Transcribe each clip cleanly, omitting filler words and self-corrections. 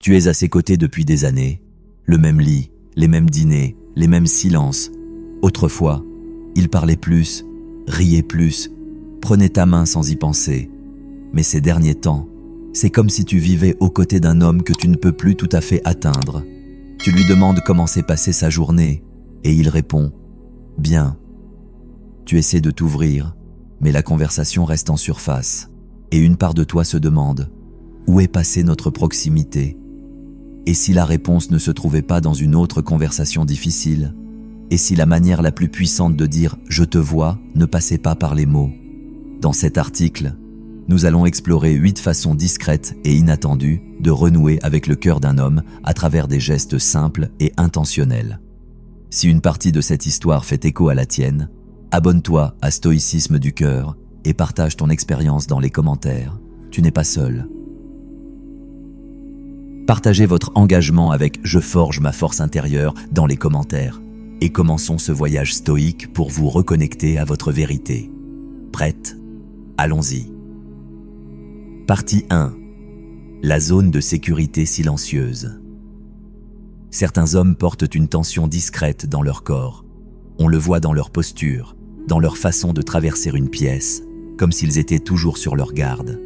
Tu es à ses côtés depuis des années. Le même lit, les mêmes dîners, les mêmes silences. Autrefois, il parlait plus, riait plus, prenait ta main sans y penser. Mais ces derniers temps, c'est comme si tu vivais aux côtés d'un homme que tu ne peux plus tout à fait atteindre. Tu lui demandes comment s'est passée sa journée, et il répond « Bien ». Tu essaies de t'ouvrir, mais la conversation reste en surface, et une part de toi se demande « Où est passée notre proximité ?» Et si la réponse ne se trouvait pas dans une autre conversation difficile? Et si la manière la plus puissante de dire « je te vois » ne passait pas par les mots? Dans cet article, nous allons explorer 8 façons discrètes et inattendues de renouer avec le cœur d'un homme à travers des gestes simples et intentionnels. Si une partie de cette histoire fait écho à la tienne, abonne-toi à Stoïcisme du cœur et partage ton expérience dans les commentaires. Tu n'es pas seul. Partagez votre engagement avec « Je forge ma force intérieure » dans les commentaires et commençons ce voyage stoïque pour vous reconnecter à votre vérité. Prête? Allons-y. Partie 1. La zone de sécurité silencieuse. Certains hommes portent une tension discrète dans leur corps. On le voit dans leur posture, dans leur façon de traverser une pièce, comme s'ils étaient toujours sur leur garde.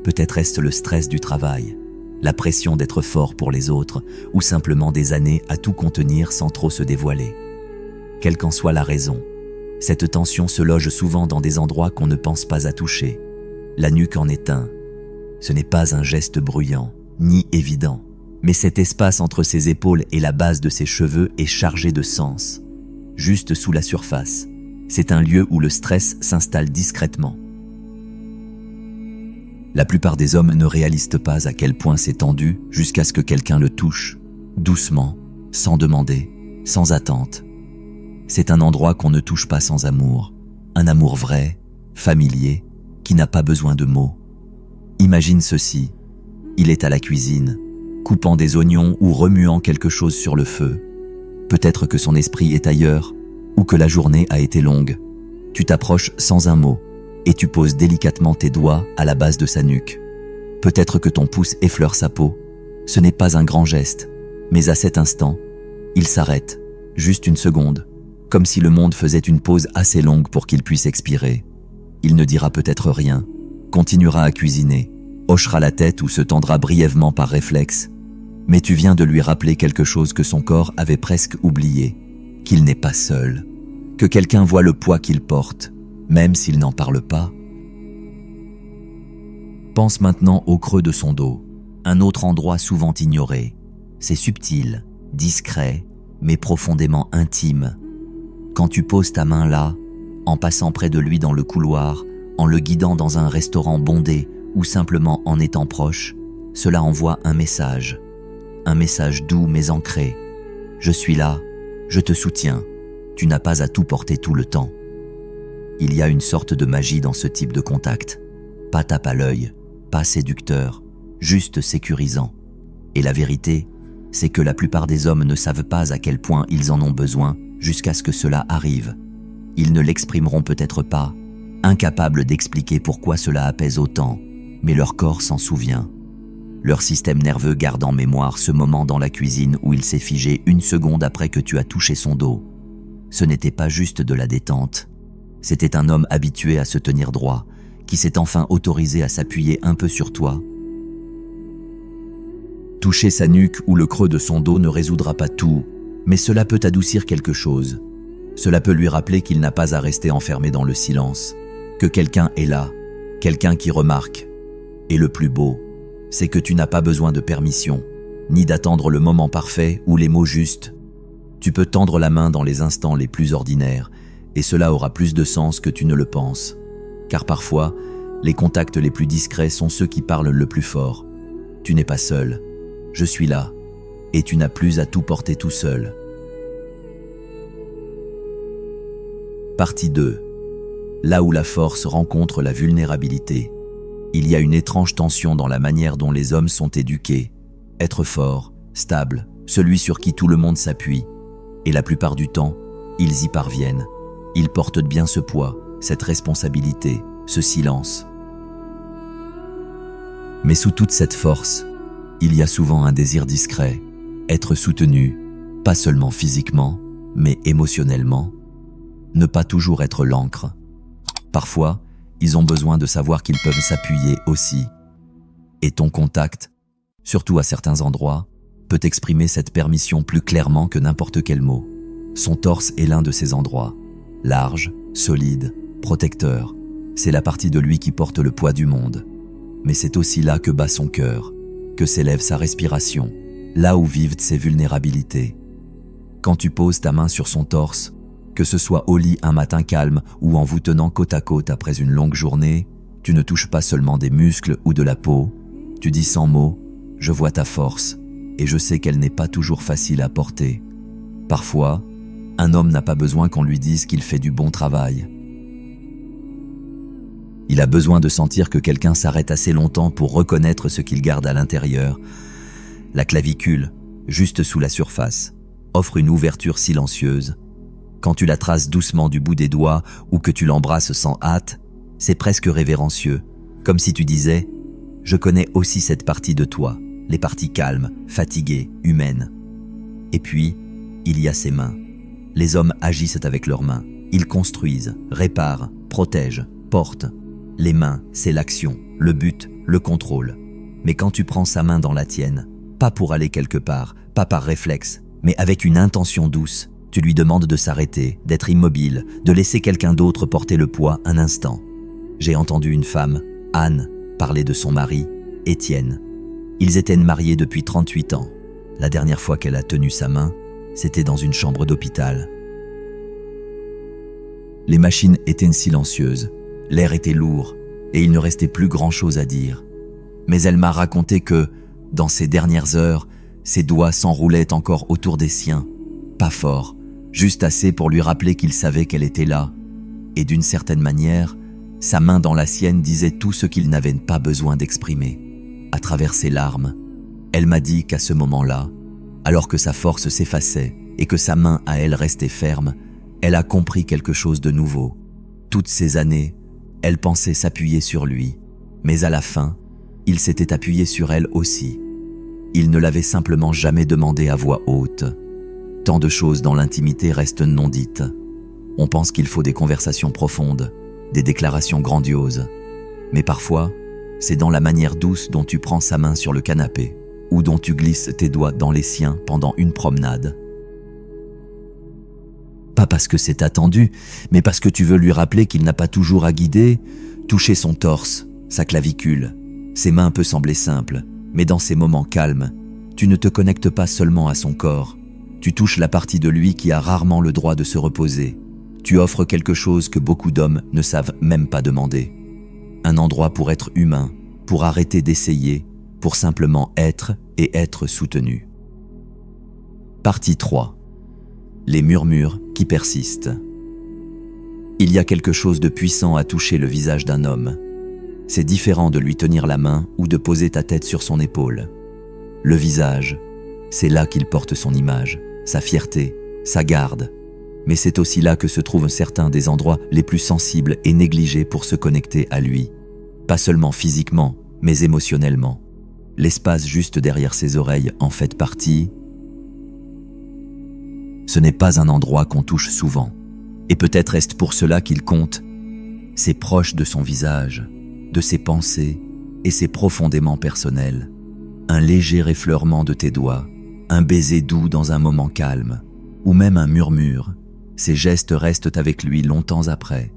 Peut-être est-ce le stress du travail, la pression d'être fort pour les autres, ou simplement des années à tout contenir sans trop se dévoiler. Quelle qu'en soit la raison, cette tension se loge souvent dans des endroits qu'on ne pense pas à toucher. La nuque en est un. Ce n'est pas un geste bruyant, ni évident, mais cet espace entre ses épaules et la base de ses cheveux est chargé de sens. Juste sous la surface, c'est un lieu où le stress s'installe discrètement. La plupart des hommes ne réalisent pas à quel point c'est tendu jusqu'à ce que quelqu'un le touche, doucement, sans demander, sans attente. C'est un endroit qu'on ne touche pas sans amour, un amour vrai, familier, qui n'a pas besoin de mots. Imagine ceci, il est à la cuisine, coupant des oignons ou remuant quelque chose sur le feu. Peut-être que son esprit est ailleurs, ou que la journée a été longue. Tu t'approches sans un mot, et tu poses délicatement tes doigts à la base de sa nuque. Peut-être que ton pouce effleure sa peau. Ce n'est pas un grand geste, mais à cet instant, il s'arrête, juste une seconde, comme si le monde faisait une pause assez longue pour qu'il puisse expirer. Il ne dira peut-être rien, continuera à cuisiner, hochera la tête ou se tendra brièvement par réflexe. Mais tu viens de lui rappeler quelque chose que son corps avait presque oublié, qu'il n'est pas seul, que quelqu'un voit le poids qu'il porte, même s'il n'en parle pas. Pense maintenant au creux de son dos, un autre endroit souvent ignoré. C'est subtil, discret, mais profondément intime. Quand tu poses ta main là, en passant près de lui dans le couloir, en le guidant dans un restaurant bondé ou simplement en étant proche, cela envoie un message doux mais ancré. Je suis là, je te soutiens, tu n'as pas à tout porter tout le temps. Il y a une sorte de magie dans ce type de contact. Pas tape à l'œil, pas séducteur, juste sécurisant. Et la vérité, c'est que la plupart des hommes ne savent pas à quel point ils en ont besoin jusqu'à ce que cela arrive. Ils ne l'exprimeront peut-être pas, incapables d'expliquer pourquoi cela apaise autant, mais leur corps s'en souvient. Leur système nerveux garde en mémoire ce moment dans la cuisine où il s'est figé une seconde après que tu as touché son dos. Ce n'était pas juste de la détente. C'était un homme habitué à se tenir droit, qui s'est enfin autorisé à s'appuyer un peu sur toi. Toucher sa nuque ou le creux de son dos ne résoudra pas tout, mais cela peut adoucir quelque chose. Cela peut lui rappeler qu'il n'a pas à rester enfermé dans le silence, que quelqu'un est là, quelqu'un qui remarque. Et le plus beau, c'est que tu n'as pas besoin de permission, ni d'attendre le moment parfait ou les mots justes. Tu peux tendre la main dans les instants les plus ordinaires, et cela aura plus de sens que tu ne le penses. Car parfois, les contacts les plus discrets sont ceux qui parlent le plus fort. Tu n'es pas seul, je suis là, et tu n'as plus à tout porter tout seul. Partie 2. Là où la force rencontre la vulnérabilité. Il y a une étrange tension dans la manière dont les hommes sont éduqués. Être fort, stable, celui sur qui tout le monde s'appuie. Et la plupart du temps, ils y parviennent. Ils portent bien ce poids, cette responsabilité, ce silence. Mais sous toute cette force, Il y a souvent un désir discret, être soutenu, pas seulement physiquement, mais émotionnellement, ne pas toujours être l'encre. Parfois, ils ont besoin de savoir qu'ils peuvent s'appuyer aussi. Et ton contact, surtout à certains endroits, peut exprimer cette permission plus clairement que n'importe quel mot. Son torse est l'un de ces endroits. Large, solide, protecteur. C'est la partie de lui qui porte le poids du monde. Mais c'est aussi là que bat son cœur, que s'élève sa respiration, là où vivent ses vulnérabilités. Quand tu poses ta main sur son torse, que ce soit au lit un matin calme ou en vous tenant côte à côte après une longue journée, tu ne touches pas seulement des muscles ou de la peau, tu dis sans mots « Je vois ta force et je sais qu'elle n'est pas toujours facile à porter. » Parfois, un homme n'a pas besoin qu'on lui dise qu'il fait du bon travail. Il a besoin de sentir que quelqu'un s'arrête assez longtemps pour reconnaître ce qu'il garde à l'intérieur. La clavicule, juste sous la surface, offre une ouverture silencieuse. Quand tu la traces doucement du bout des doigts ou que tu l'embrasses sans hâte, c'est presque révérencieux, comme si tu disais « Je connais aussi cette partie de toi, les parties calmes, fatiguées, humaines. » Et puis, il y a ses mains. Les hommes agissent avec leurs mains. Ils construisent, réparent, protègent, portent. Les mains, c'est l'action, le but, le contrôle. Mais quand tu prends sa main dans la tienne, pas pour aller quelque part, pas par réflexe, mais avec une intention douce, tu lui demandes de s'arrêter, d'être immobile, de laisser quelqu'un d'autre porter le poids un instant. J'ai entendu une femme, Anne, parler de son mari, Étienne. Ils étaient mariés depuis 38 ans. La dernière fois qu'elle a tenu sa main, c'était dans une chambre d'hôpital. Les machines étaient silencieuses, l'air était lourd et il ne restait plus grand-chose à dire. Mais elle m'a raconté que, dans ces dernières heures, ses doigts s'enroulaient encore autour des siens. Pas fort, juste assez pour lui rappeler qu'il savait qu'elle était là. Et d'une certaine manière, sa main dans la sienne disait tout ce qu'il n'avait pas besoin d'exprimer. À travers ses larmes, elle m'a dit qu'à ce moment-là, alors que sa force s'effaçait et que sa main à elle restait ferme, elle a compris quelque chose de nouveau. Toutes ces années, elle pensait s'appuyer sur lui, mais à la fin, il s'était appuyé sur elle aussi. Il ne l'avait simplement jamais demandé à voix haute. Tant de choses dans l'intimité restent non dites. On pense qu'il faut des conversations profondes, des déclarations grandioses. Mais parfois, c'est dans la manière douce dont tu prends sa main sur le canapé, ou dont tu glisses tes doigts dans les siens pendant une promenade. Pas parce que c'est attendu, mais parce que tu veux lui rappeler qu'il n'a pas toujours à guider, toucher son torse, sa clavicule. Ses mains peuvent sembler simples, mais dans ces moments calmes, tu ne te connectes pas seulement à son corps. Tu touches la partie de lui qui a rarement le droit de se reposer. Tu offres quelque chose que beaucoup d'hommes ne savent même pas demander. Un endroit pour être humain, pour arrêter d'essayer, pour simplement être et être soutenu. Partie 3. Les murmures qui persistent. Il y a quelque chose de puissant à toucher le visage d'un homme. C'est différent de lui tenir la main ou de poser ta tête sur son épaule. Le visage, c'est là qu'il porte son image, sa fierté, sa garde. Mais c'est aussi là que se trouvent certains des endroits les plus sensibles et négligés pour se connecter à lui. Pas seulement physiquement, mais émotionnellement. L'espace juste derrière ses oreilles en fait partie. Ce n'est pas un endroit qu'on touche souvent. Et peut-être est-ce pour cela qu'il compte. C'est proche de son visage, de ses pensées, et c'est profondément personnel. Un léger effleurement de tes doigts, un baiser doux dans un moment calme, ou même un murmure. Ces gestes restent avec lui longtemps après,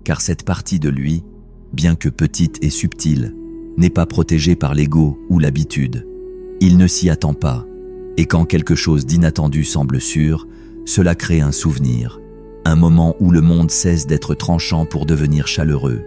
car cette partie de lui, bien que petite et subtile, n'est pas protégée par l'ego ou l'habitude. Il ne s'y attend pas, et quand quelque chose d'inattendu semble sûr, cela crée un souvenir, un moment où le monde cesse d'être tranchant pour devenir chaleureux.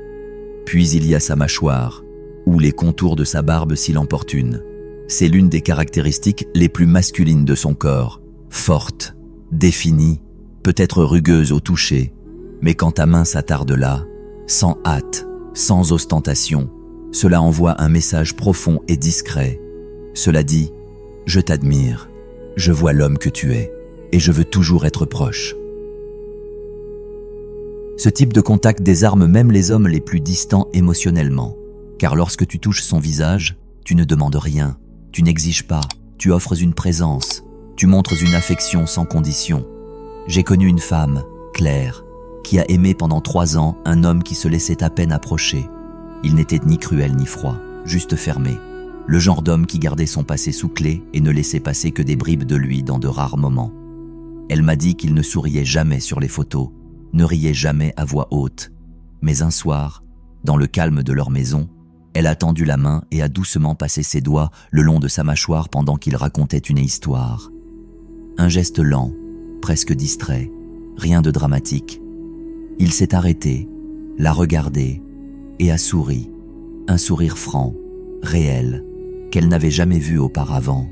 Puis il y a sa mâchoire, ou les contours de sa barbe s'il l'emportune. C'est l'une des caractéristiques les plus masculines de son corps, forte, définie, peut-être rugueuse au toucher, mais quand ta main s'attarde là, sans hâte, sans ostentation, cela envoie un message profond et discret. Cela dit « Je t'admire, je vois l'homme que tu es, et je veux toujours être proche ». Ce type de contact désarme même les hommes les plus distants émotionnellement, car lorsque tu touches son visage, tu ne demandes rien, Tu n'exiges pas, tu offres une présence, tu montres une affection sans condition. J'ai connu une femme, Claire, qui a aimé pendant 3 ans un homme qui se laissait à peine approcher. Il n'était ni cruel ni froid, juste fermé. Le genre d'homme qui gardait son passé sous clé et ne laissait passer que des bribes de lui dans de rares moments. Elle m'a dit qu'il ne souriait jamais sur les photos, ne riait jamais à voix haute. Mais un soir, dans le calme de leur maison, elle a tendu la main et a doucement passé ses doigts le long de sa mâchoire pendant qu'il racontait une histoire. Un geste lent, presque distrait, rien de dramatique. Il s'est arrêté, l'a regardé et a souri. Un sourire franc, réel, qu'elle n'avait jamais vu auparavant.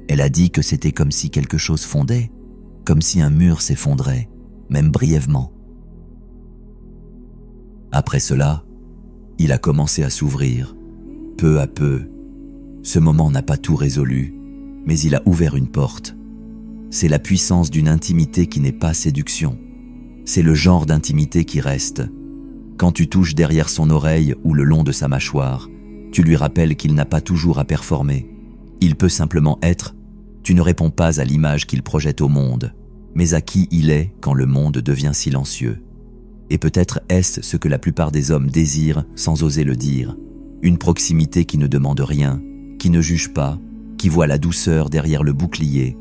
Elle a dit que c'était comme si quelque chose fondait, comme si un mur s'effondrait, même brièvement. Après cela, il a commencé à s'ouvrir, peu à peu. Ce moment n'a pas tout résolu, mais il a ouvert une porte. C'est la puissance d'une intimité qui n'est pas séduction. C'est le genre d'intimité qui reste. Quand tu touches derrière son oreille ou le long de sa mâchoire, tu lui rappelles qu'il n'a pas toujours à performer. Il peut simplement être. Tu ne réponds pas à l'image qu'il projette au monde, mais à qui il est quand le monde devient silencieux. Et peut-être est-ce ce que la plupart des hommes désirent sans oser le dire. Une proximité qui ne demande rien, qui ne juge pas, qui voit la douceur derrière le bouclier.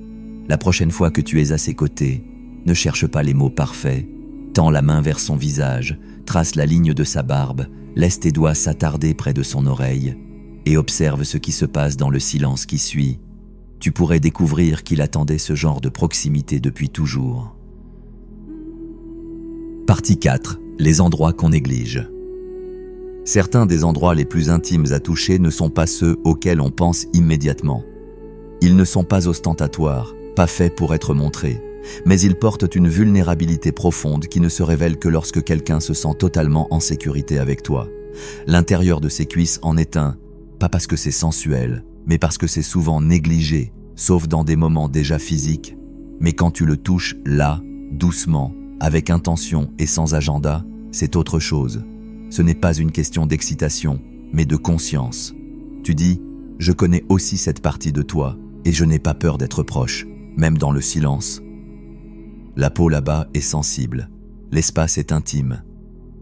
La prochaine fois que tu es à ses côtés, ne cherche pas les mots parfaits. Tends la main vers son visage, trace la ligne de sa barbe, laisse tes doigts s'attarder près de son oreille et observe ce qui se passe dans le silence qui suit. Tu pourrais découvrir qu'il attendait ce genre de proximité depuis toujours. Partie 4. Les endroits qu'on néglige. Certains des endroits les plus intimes à toucher ne sont pas ceux auxquels on pense immédiatement. Ils ne sont pas ostentatoires, pas faits pour être montrés, mais ils portent une vulnérabilité profonde qui ne se révèle que lorsque quelqu'un se sent totalement en sécurité avec toi. L'intérieur de ses cuisses en est un, pas parce que c'est sensuel, mais parce que c'est souvent négligé, sauf dans des moments déjà physiques. Mais quand tu le touches là, doucement, avec intention et sans agenda, c'est autre chose. Ce n'est pas une question d'excitation, mais de conscience. Tu dis, je connais aussi cette partie de toi, et je n'ai pas peur d'être proche, même dans le silence. La peau là-bas est sensible, l'espace est intime.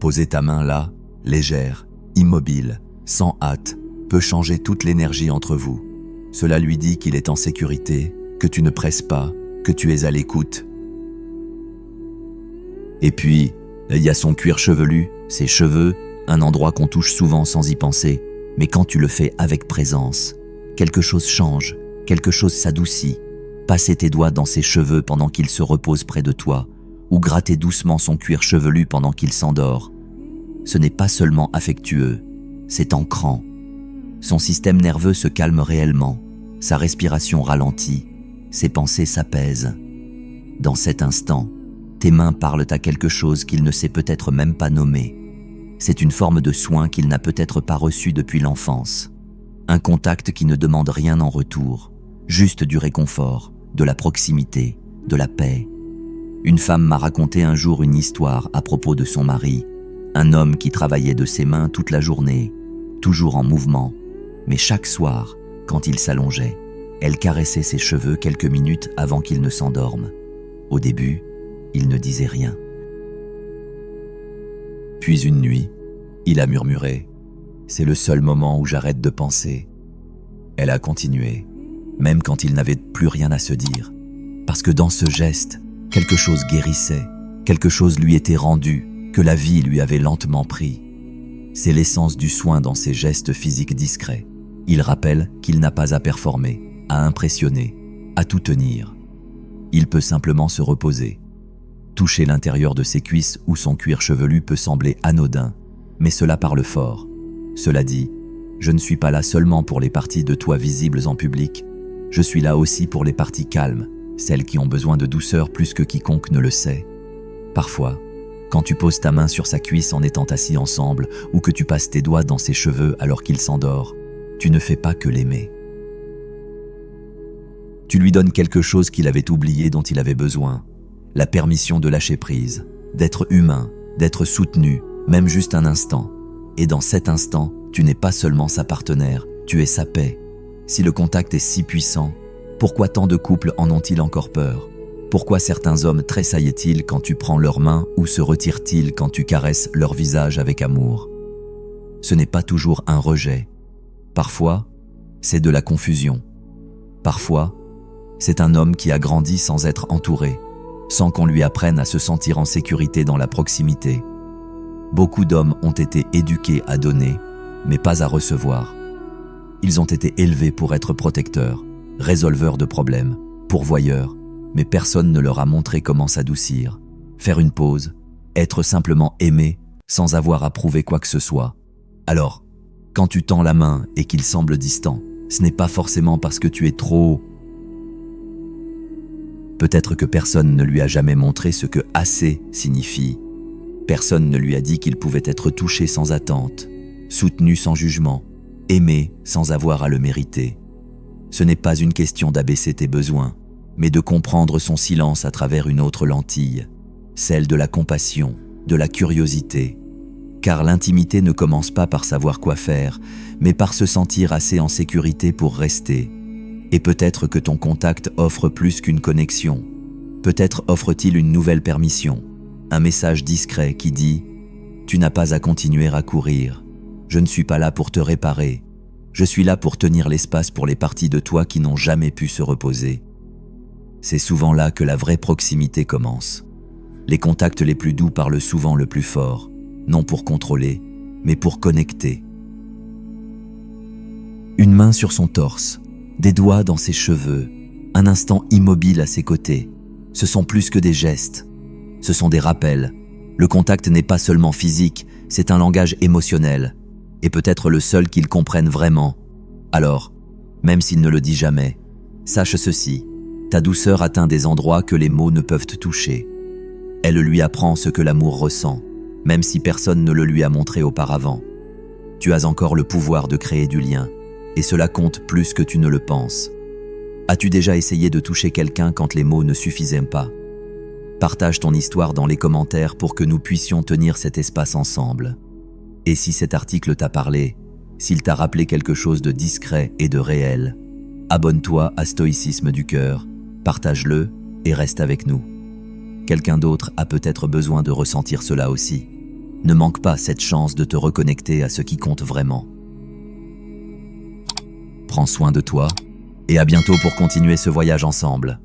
Poser ta main là, légère, immobile, sans hâte, peut changer toute l'énergie entre vous. Cela lui dit qu'il est en sécurité, que tu ne presses pas, que tu es à l'écoute. Et puis, il y a son cuir chevelu, ses cheveux, un endroit qu'on touche souvent sans y penser, mais quand tu le fais avec présence, quelque chose change, quelque chose s'adoucit. Passer tes doigts dans ses cheveux pendant qu'il se repose près de toi, ou gratter doucement son cuir chevelu pendant qu'il s'endort. Ce n'est pas seulement affectueux, c'est ancrant. Son système nerveux se calme réellement, sa respiration ralentit, ses pensées s'apaisent. Dans cet instant, tes mains parlent à quelque chose qu'il ne sait peut-être même pas nommer. C'est une forme de soin qu'il n'a peut-être pas reçu depuis l'enfance. Un contact qui ne demande rien en retour, juste du réconfort, de la proximité, de la paix. Une femme m'a raconté un jour une histoire à propos de son mari, un homme qui travaillait de ses mains toute la journée, toujours en mouvement, mais chaque soir, quand il s'allongeait, elle caressait ses cheveux quelques minutes avant qu'il ne s'endorme. Au début, il ne disait rien. Puis une nuit, il a murmuré « C'est le seul moment où j'arrête de penser ». Elle a continué, même quand il n'avait plus rien à se dire, parce que dans ce geste, quelque chose guérissait, quelque chose lui était rendu, que la vie lui avait lentement pris. C'est l'essence du soin dans ces gestes physiques discrets. Il rappelle qu'il n'a pas à performer, à impressionner, à tout tenir. Il peut simplement se reposer. Toucher l'intérieur de ses cuisses ou son cuir chevelu peut sembler anodin, mais cela parle fort. Cela dit, je ne suis pas là seulement pour les parties de toi visibles en public, je suis là aussi pour les parties calmes, celles qui ont besoin de douceur plus que quiconque ne le sait. Parfois, quand tu poses ta main sur sa cuisse en étant assis ensemble ou que tu passes tes doigts dans ses cheveux alors qu'il s'endort, tu ne fais pas que l'aimer. Tu lui donnes quelque chose qu'il avait oublié dont il avait besoin, la permission de lâcher prise, d'être humain, d'être soutenu, même juste un instant. Et dans cet instant, tu n'es pas seulement sa partenaire, tu es sa paix. Si le contact est si puissant, pourquoi tant de couples en ont-ils encore peur? Pourquoi certains hommes tressaillent-ils quand tu prends leurs mains ou se retirent-ils quand tu caresses leur visage avec amour? Ce n'est pas toujours un rejet. Parfois, c'est de la confusion. Parfois, c'est un homme qui a grandi sans être entouré, sans qu'on lui apprenne à se sentir en sécurité dans la proximité. Beaucoup d'hommes ont été éduqués à donner, mais pas à recevoir. Ils ont été élevés pour être protecteurs, résolveurs de problèmes, pourvoyeurs, mais personne ne leur a montré comment s'adoucir, faire une pause, être simplement aimé sans avoir à prouver quoi que ce soit. Alors, quand tu tends la main et qu'il semble distant, ce n'est pas forcément parce que tu es trop... Peut-être que personne ne lui a jamais montré ce que « assez » signifie. Personne ne lui a dit qu'il pouvait être touché sans attente, soutenu sans jugement, aimé sans avoir à le mériter. Ce n'est pas une question d'abaisser tes besoins, mais de comprendre son silence à travers une autre lentille, celle de la compassion, de la curiosité. Car l'intimité ne commence pas par savoir quoi faire, mais par se sentir assez en sécurité pour rester. Et peut-être que ton contact offre plus qu'une connexion. Peut-être offre-t-il une nouvelle permission, un message discret qui dit « Tu n'as pas à continuer à courir. Je ne suis pas là pour te réparer. Je suis là pour tenir l'espace pour les parties de toi qui n'ont jamais pu se reposer. » C'est souvent là que la vraie proximité commence. Les contacts les plus doux parlent souvent le plus fort, non pour contrôler, mais pour connecter. Une main sur son torse, des doigts dans ses cheveux, un instant immobile à ses côtés. Ce sont plus que des gestes, ce sont des rappels. Le contact n'est pas seulement physique, c'est un langage émotionnel, et peut-être le seul qu'il comprenne vraiment. Alors, même s'il ne le dit jamais, sache ceci, ta douceur atteint des endroits que les mots ne peuvent toucher. Elle lui apprend ce que l'amour ressent, même si personne ne le lui a montré auparavant. Tu as encore le pouvoir de créer du lien, et cela compte plus que tu ne le penses. As-tu déjà essayé de toucher quelqu'un quand les mots ne suffisaient pas? Partage ton histoire dans les commentaires pour que nous puissions tenir cet espace ensemble. Et si cet article t'a parlé, s'il t'a rappelé quelque chose de discret et de réel, abonne-toi à Stoïcisme du cœur, partage-le et reste avec nous. Quelqu'un d'autre a peut-être besoin de ressentir cela aussi. Ne manque pas cette chance de te reconnecter à ce qui compte vraiment. Prends soin de toi et à bientôt pour continuer ce voyage ensemble.